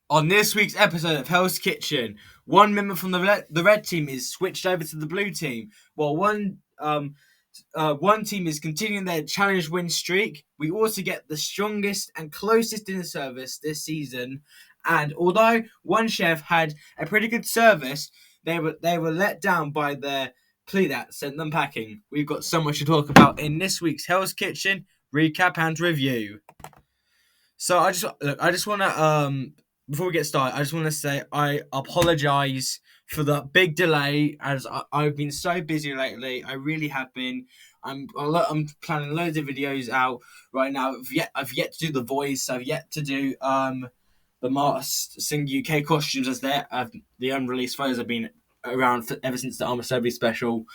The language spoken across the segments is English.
On this week's episode of Hell's Kitchen, one member from the red team is switched over to the blue team, while one team is continuing their challenge win streak. We also get the strongest and closest dinner service this season, and although one chef had a pretty good service, they were let down by their plea that sent them packing. We've got so much to talk about in this week's Hell's Kitchen recap and review. So I just want to before we get started, I just want to say I apologize for the big delay as I've been so busy lately. I really have been. I'm planning loads of videos out right now. I've yet to do the voice. I've yet to do the Masked Singer UK costumes as the unreleased photos have been around ever since the Armour Survey special.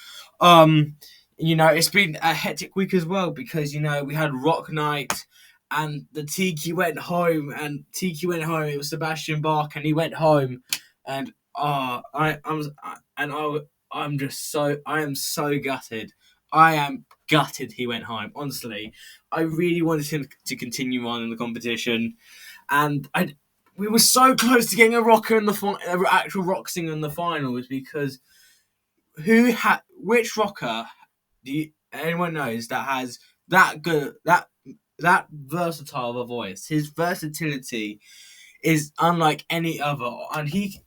Um, it's been a hectic week as well because we had Rock Night and the Tiki went home, and Tiki went home. It was Sebastian Bach, and he went home, and I am so gutted. I am gutted he went home. Honestly, I really wanted him to continue on in the competition, and we were so close to getting a rocker in an actual rock singer in the finals because which rocker anyone knows that has that good that versatile of a voice. His versatility is unlike any other, and he's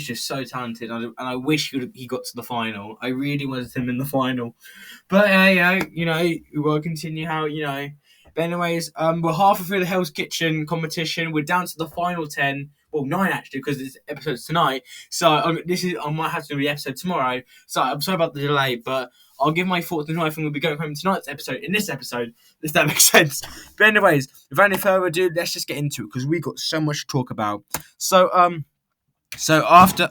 just so talented. And I wish he got to the final. I really wanted him in the final, but we'll continue how. But anyways, we're halfway through the Hell's Kitchen competition. We're down to the final 10. Well, 9 actually, because this episode's tonight. So I might have to do the episode tomorrow. So I'm sorry about the delay, but I'll give my thoughts on who I think will be going home tonight's episode. In this episode, if that makes sense. But anyways, without any further ado, let's just get into it because we got so much to talk about. So after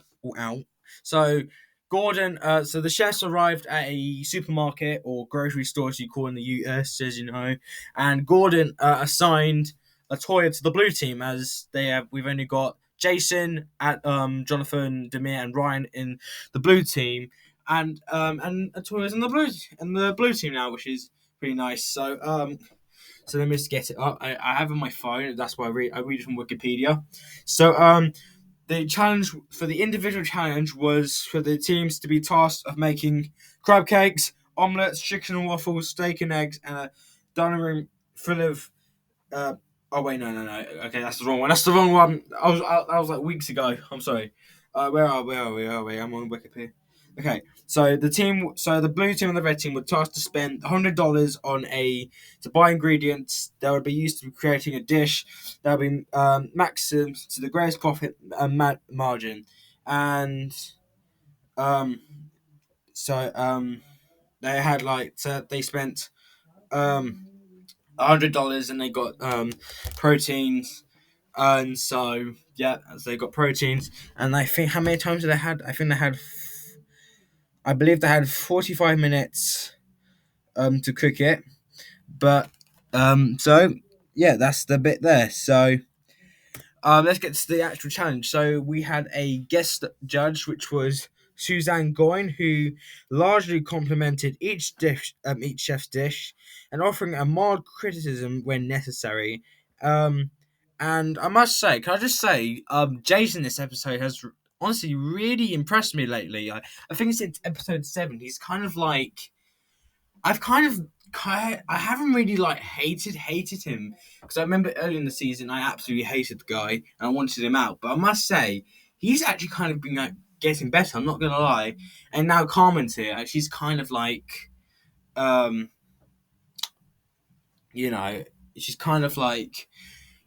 so Gordon, so the chefs arrived at a supermarket or grocery store, as you call in the US, as you know, and Gordon assigned Latoya to the blue team as we've only got Jason at Jonathan, Demir, and Ryan in the blue team, and Latoya's in the blue team now, which is pretty nice. So let me just get it up. I have it on my phone. That's why I read it from Wikipedia. So the challenge for the individual challenge was for the teams to be tasked of making crab cakes, omelets, chicken and waffles, steak and eggs, and a dining room full of. Oh wait, no. Okay, that's the wrong one. That's the wrong one. I was like weeks ago. I'm sorry. Where are we? I'm on Wikipedia. Okay, so the blue team and the red team were tasked to spend $100 to buy ingredients that would be used to creating a dish that would be maximum to the greatest profit margin, and um, they had they spent $100 and they got proteins, and so yeah, so they got proteins, and I think how many times did they had? I believe they had 45 minutes to cook it. But so yeah, that's the bit there. So let's get to the actual challenge. So we had a guest judge, which was Suzanne Goyne, who largely complimented each chef's dish, and offering a mild criticism when necessary. And I must say, can I just say, Jason this episode has honestly really impressed me lately. I think since episode 7, he's kind of like I've kind of I haven't really hated him because I remember early in the season I absolutely hated the guy and I wanted him out. But I must say he's actually kind of been getting better. I'm not gonna lie. And now Carmen's here. She's kind of um, you know, she's kind of like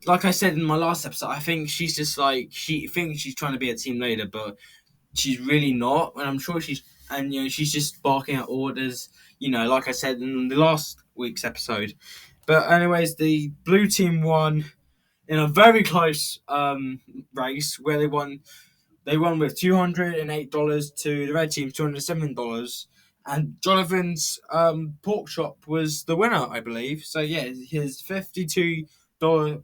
I said in my last episode. I think she's just she thinks she's trying to be a team leader, but she's really not, and I'm sure she's just barking out orders, like I said in the last week's episode. But anyways, the blue team won in a very close race where they won with $208 to the red team $207, and Jonathan's pork chop was the winner, I believe. So yeah, his $52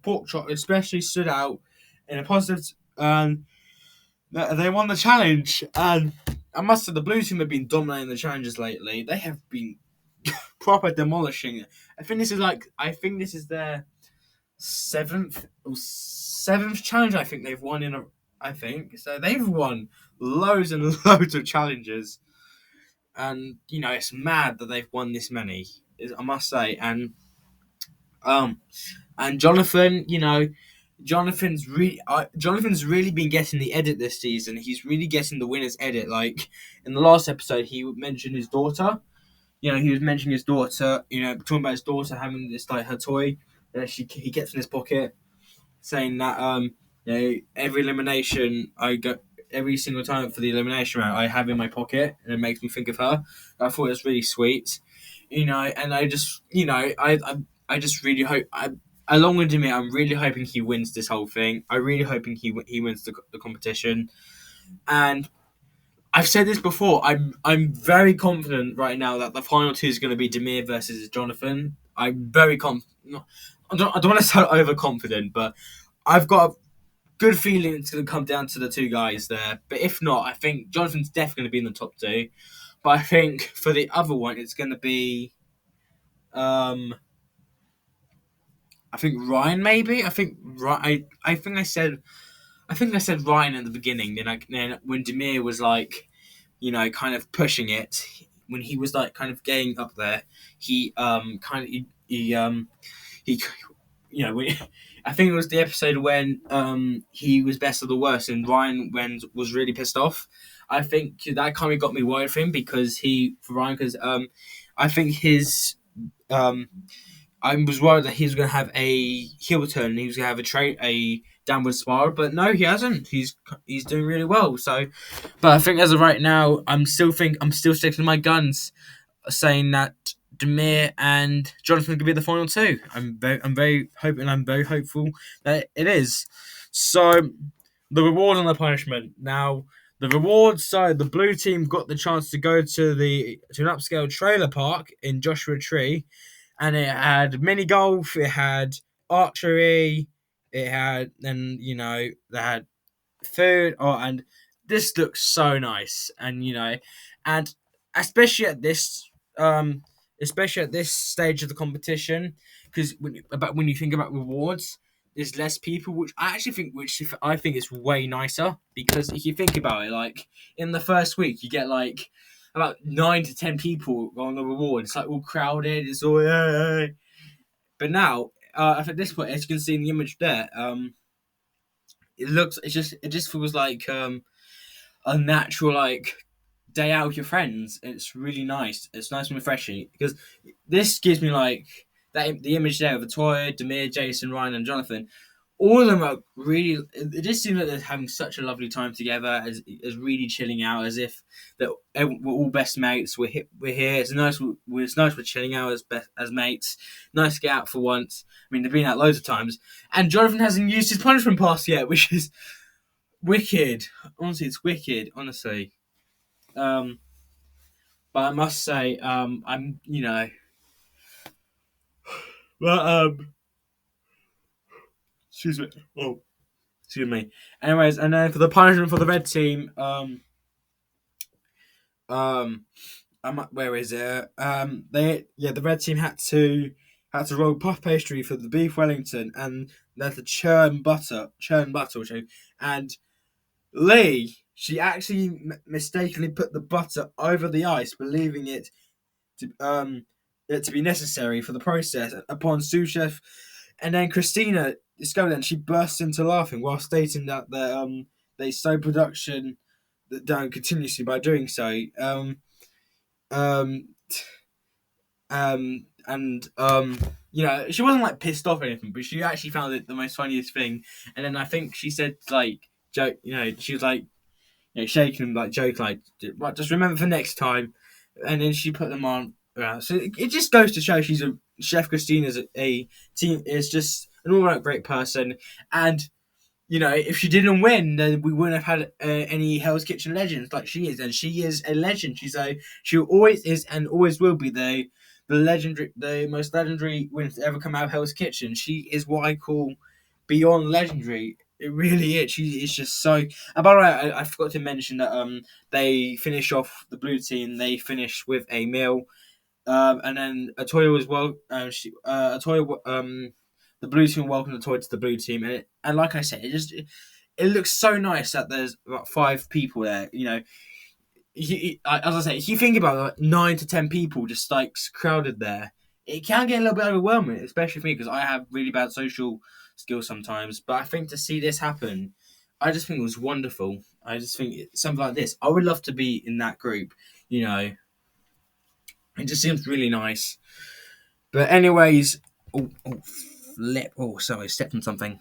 pork chop especially stood out in a positive. They won the challenge, and I must say the blue team have been dominating the challenges lately. They have been proper demolishing it. I think this is their seventh challenge I think they've won I think so. They've won loads and loads of challenges, and it's mad that they've won this many. I must say, um, and Jonathan, Jonathan's really been getting the edit this season. He's really getting the winner's edit. Like in the last episode, he mentioned his daughter. He was mentioning his daughter. Talking about his daughter having this like her toy that he gets in his pocket, saying that every elimination I go every single time for the elimination round I have in my pocket, and it makes me think of her. I thought it was really sweet, and I just I just really hope along with Demir, I'm really hoping he wins this whole thing. I'm really hoping he wins the competition, and I've said this before. I'm very confident right now that the final two is going to be Demir versus Jonathan. I'm very confident. I don't want to sound overconfident, but I've got a good feeling it's going to come down to the two guys there. But if not, I think Jonathan's definitely going to be in the top two. But I think for the other one, it's going to be, I think Ryan maybe. I think I said Ryan at the beginning. Then when Demir was like, kind of pushing it, when he was like kind of getting up there, he kind of he when, I think it was the episode when he was best of the worst and Ryan was really pissed off. I think that kind of got me worried for him because I think his I was worried that he was going to have a heel turn and he was going to have a downward spiral, but no, he hasn't. He's doing really well. So, but I think as of right now, I'm still sticking to my guns, saying that Demir and Jonathan could be the final two. I'm very hopeful that it is. So, the reward and the punishment. Now, the reward side, the blue team got the chance to go to an upscale trailer park in Joshua Tree, and it had mini golf, it had archery, it had they had food. And this looks so nice, and especially at this stage of the competition, because when you think about rewards, there's less people, which I think is way nicer, because if you think about it, like in the first week you get like about 9 to 10 people on the reward. It's like all crowded. It's all hey. But now, at this point, as you can see in the image there, it just feels like a natural like day out with your friends. It's really nice. It's nice and refreshing because this gives me like the image there of Latoya, Demir, Jason, Ryan, and Jonathan. All of them are really. It just seems like they're having such a lovely time together, as really chilling out, as if that we're all best mates. We're here. It's nice. It's nice we're chilling out as mates. Nice to get out for once. I mean, they've been out loads of times, and Jonathan hasn't used his punishment pass yet, which is wicked. Honestly, it's wicked. Honestly, but I must say, I'm well, excuse me. Oh, excuse me. Anyways, and then for the punishment for the red team, where is it? The red team had to roll puff pastry for the beef Wellington, and they had to churn butter, and Lee, she actually mistakenly put the butter over the ice, believing it to be necessary for the process. Upon sous chef, and then Christina discovered it, and she burst into laughing while stating that they slow production down continuously by doing so. Um, and she wasn't like pissed off or anything, but she actually found it the most funniest thing. And then I think she said like joke, she was like shaking like joke like just remember for next time. And then she put them on. So it just goes to show Chef Christina's a team is just an all right great person, and if she didn't win, then we wouldn't have had any Hell's Kitchen legends like she is, and she is a legend. She always is and always will be the most legendary winner to ever come out of Hell's Kitchen. She is what I call beyond legendary. It really is. She is just so. And by the way, I forgot to mention that they finish off the blue team. They finish with a meal, and then Atoya was well. Atoya the blue team welcome the toy to the blue team, and like I said, it looks so nice that there's about 5 people there. As I say, if you think about it, like 9 to 10 people just like crowded there, it can get a little bit overwhelming, especially for me because I have really bad social skills sometimes. But I think to see this happen, I just think it was wonderful. I just think something like this, I would love to be in that group. You know, it just seems really nice. But anyways, flip. Oh, sorry, I stepped on something.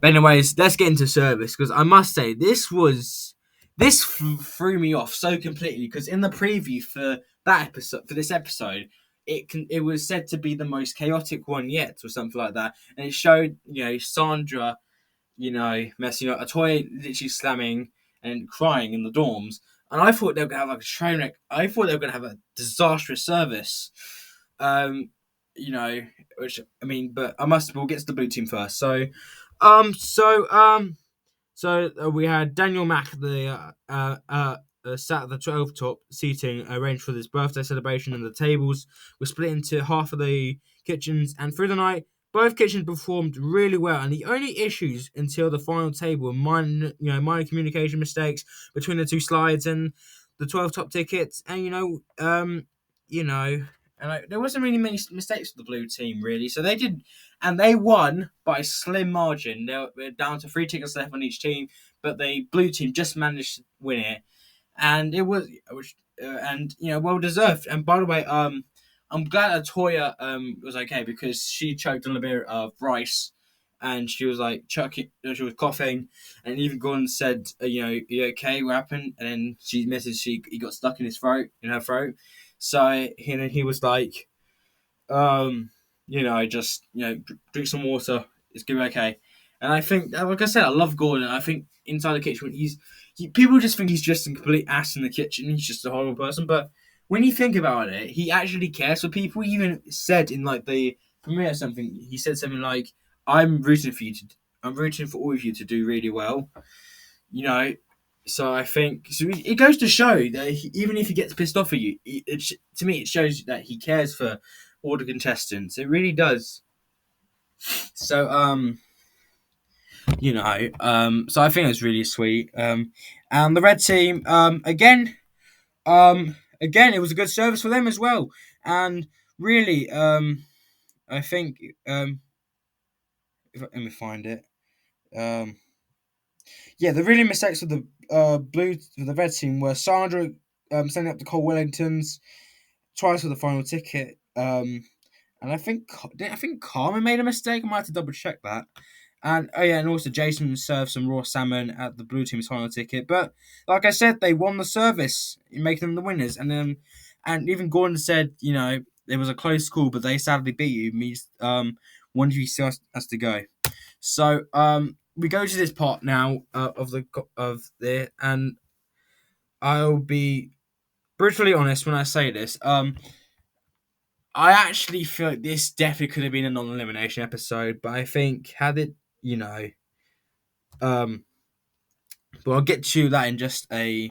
But anyways, let's get into service because I must say this threw me off so completely because in the preview for this episode, it was said to be the most chaotic one yet or something like that, and it showed Sandra messing up, a toy literally slamming and crying in the dorms. And I thought they were gonna have like a train wreck. I thought they were gonna have a disastrous service. Um, which I mean, but we'll get to the blue team first. So we had Daniel Mack, sat at the 12 top seating arranged for this birthday celebration, and the tables were split into half of the kitchens. And through the night, both kitchens performed really well. And the only issues until the final table were minor communication mistakes between the two slides and the 12 top tickets. And there wasn't really many mistakes for the blue team really. So they did. And they won by a slim margin. They were down to 3 tickets left on each team, but the blue team just managed to win it, and it was well deserved. And by the way, I'm glad Atoya was okay because she choked on a bit of rice, and she was like choking, she was coughing, and even Gordon said, "You okay? What happened?" And then she messaged, he got stuck in her throat. So he was like, just drink some water. It's gonna be okay. And I think, like I said, I love Gordon. I think inside the kitchen, people just think he's just a complete ass in the kitchen. He's just a horrible person. But when you think about it, he actually cares for people. He even said in like the premiere or something, he said something like, I'm rooting for all of you to do really well. So I think it goes to show that even if he gets pissed off at you, to me it shows that he cares for all the contestants. It really does. So so I think it's really sweet. And the red team, again, it was a good service for them as well. And really, I think, let me find it. The really mistakes of the the red team were Sandra sending up the Cole Wellingtons twice for the final ticket. And I think Carmen made a mistake. I might have to double check that. And and also Jason served some raw salmon at the blue team's final ticket. But like I said, they won the service, making them the winners. And even Gordon said, it was a close call, but they sadly beat you. Means one of you still has to go. So we go to this part now and I'll be brutally honest when I say this. I actually feel like this definitely could have been a non-elimination episode, but I think had it, but I'll get to that in just a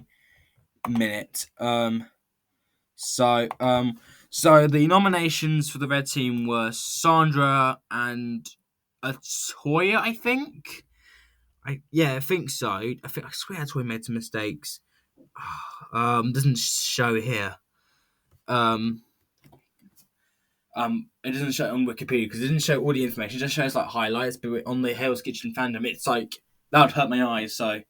minute. So the nominations for the red team were Sandra and Atoya, I think. I think so. I swear Atoya made some mistakes. Doesn't show here. It doesn't show on Wikipedia because it doesn't show all the information. It just shows like highlights. But on the Hell's Kitchen fandom, it's like that would hurt my eyes. So,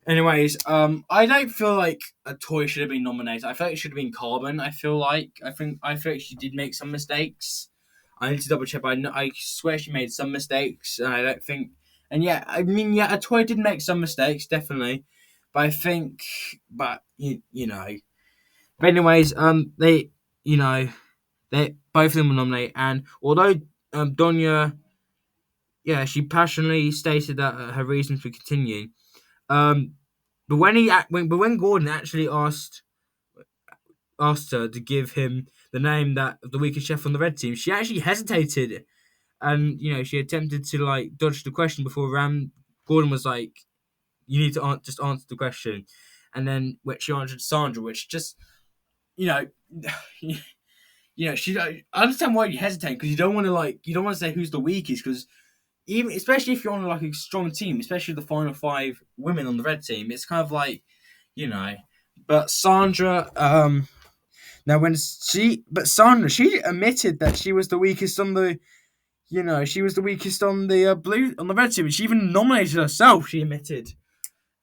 anyways, I don't feel like a toy should have been nominated. I feel like it should have been Carbon. I feel like she did make some mistakes. I need to double check. But I swear she made some mistakes, and I don't think. And a toy did make some mistakes, definitely. But I think, But anyways, they both of them were nominated, and although Donya, she passionately stated that her reasons for continuing, but when Gordon actually asked her to give him the name that of the weakest chef on the red team, she actually hesitated, and she attempted to like dodge the question before Gordon was like, "You need to just answer the question," and then which she answered Sandra, which just I understand why you hesitate because you don't want to say who's the weakest because even especially if you're on like a strong team, especially the final five women on the red team, it's kind of like you know. But Sandra, now Sandra, she admitted that she was the weakest on the, she was the weakest on the blue on the red team. She even nominated herself. She admitted,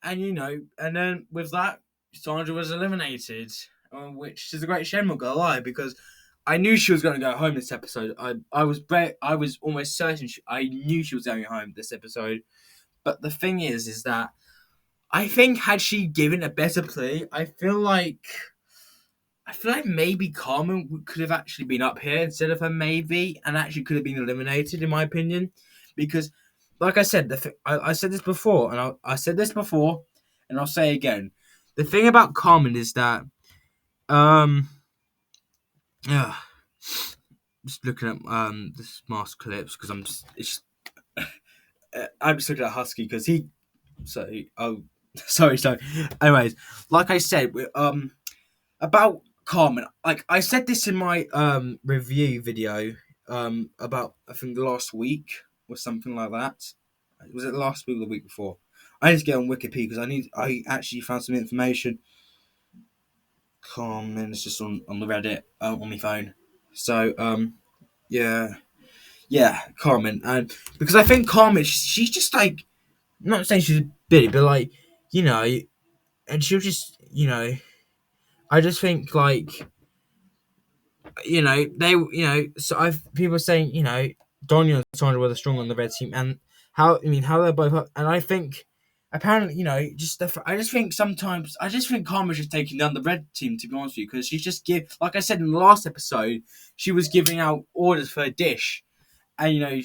and and then with that, Sandra was eliminated, which is a great shame. Not gonna lie, because I knew she was going to go home this episode. I was almost certain. I knew she was going home this episode. But the thing is that I think had she given a better play, I feel like maybe Carmen could have actually been up here instead of her, maybe, and actually could have been eliminated, in my opinion, because, like I said, I said this before, and I said this before, and I'll say again. The thing about Carmen is that, yeah, just looking at the mask clips because I'm just looking at Husky because he, so sorry. Anyways, like I said, about Carmen. Like I said this in my review video about I think last week or something like that. Was it last week or the week before? I need to get on Wikipedia because I actually found some information. Carmen, it's just on the Reddit on my phone. So yeah, Carmen, and because I think Carmen, she's just like not saying she's a bitty, but like you know, and she'll just I just think like so I've people saying Donya and Sandra were the strong on the red team, and how they're both up, and I think apparently I just think sometimes I just think Karma's just taking down the red team, to be honest with you, because she's just like I said in the last episode, she was giving out orders for a dish, and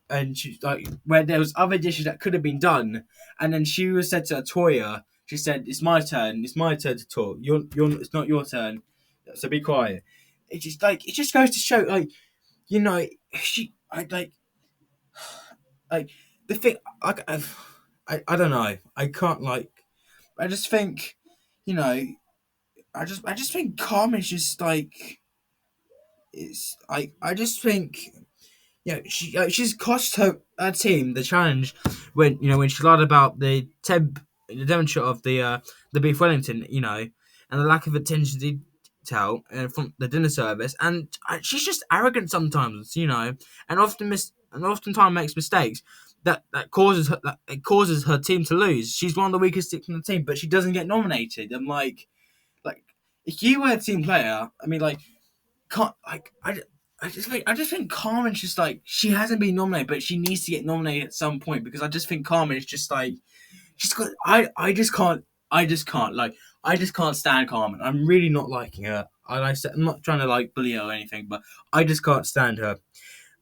and she like where there was other dishes that could have been done, and then she was said to Toya, she said, it's my turn to talk. It's not your turn, so be quiet. It just goes to show she like the thing I don't know, I can't I just think you know I just think Carmen's just I just think she's cost her team the challenge when she lied about the demonstration of the beef Wellington, and the lack of attention to detail from the dinner service, and she's just arrogant sometimes, and oftentimes makes mistakes that causes her team to lose. She's one of the weakest sticks in the team, but she doesn't get nominated. And like if you were a team player, I mean can't like I just think Carmen's just she hasn't been nominated, but she needs to get nominated at some point because I just think Carmen is just she's got I just can't I just can't stand Carmen. I'm really not liking her. I'm not trying to bully her or anything, but I just can't stand her.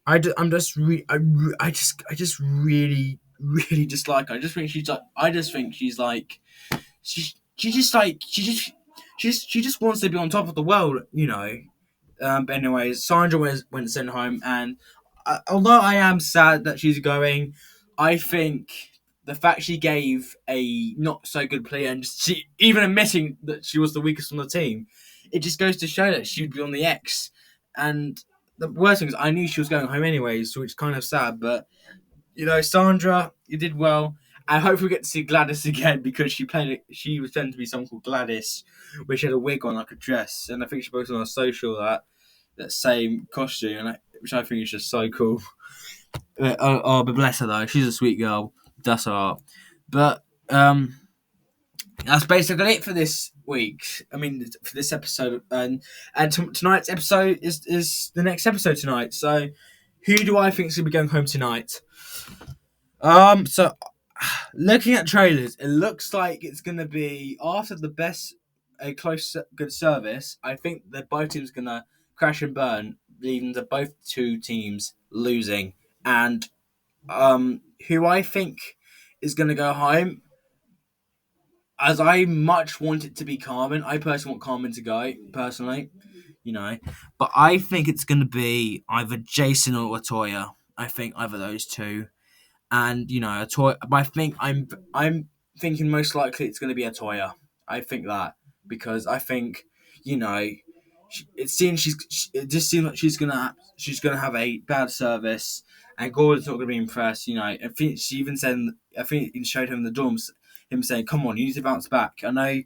I'm just I just really really dislike her. I just think she's she just wants to be on top of the world. But anyways, Sandra went sent home, and although I am sad that she's going, I think the fact she gave a not so good play and she even admitting that she was the weakest on the team, it just goes to show that she'd be on the X. And the worst thing is, I knew she was going home anyways, so it's kind of sad. But Sandra, you did well. I hope we get to see Gladys again because she was tending to be someone called Gladys, which had a wig on like a dress, and I think she posted on her social that same costume, which I think is just so cool. But bless her though, she's a sweet girl. That's her art. But that's basically it for this week. I mean, for this episode, and tonight's episode is the next episode tonight. So, who do I think is gonna be going home tonight? So looking at trailers, it looks like it's gonna be after the best a close good service. I think that both teams gonna crash and burn, leading to both two teams losing. And who I think is gonna go home, as I much want it to be Carmen. I personally want Carmen to go personally, but I think it's gonna be either Jason or Latoya. I think either of those two. And a Toya. But I think I'm thinking most likely it's going to be a Toya. I think that because I think you know it seems it just seems like she's gonna have a bad service, and Gordon's not gonna be impressed. I think she even said, I think it showed him in the dorms, him saying, "Come on, you need to bounce back. I know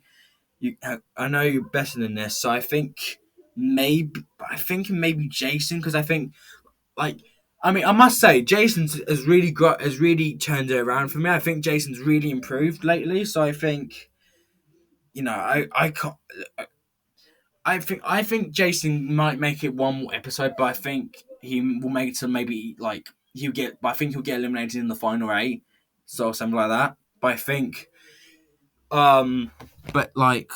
you're better than this." So I think maybe Jason, because I think like. I mean, I must say, Jason has really turned it around for me. I think Jason's really improved lately. So I think, I can't. I think Jason might make it one more episode, but I think he will make it to maybe like he'll get. But I think he'll get eliminated in the final eight, so something like that. But I think, um, but like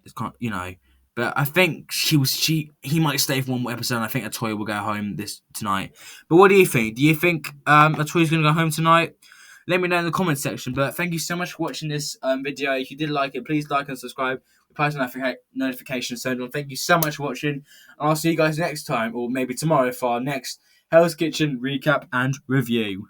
it's kind, But I think he might stay for one more episode. And I think Atoya will go home this tonight. But what do you think? Do you think Atoya's going to go home tonight? Let me know in the comment section. But thank you so much for watching this video. If you did like it, please like and subscribe. Post notifications turned on. Thank you so much for watching. And I'll see you guys next time, or maybe tomorrow, for our next Hell's Kitchen recap and review.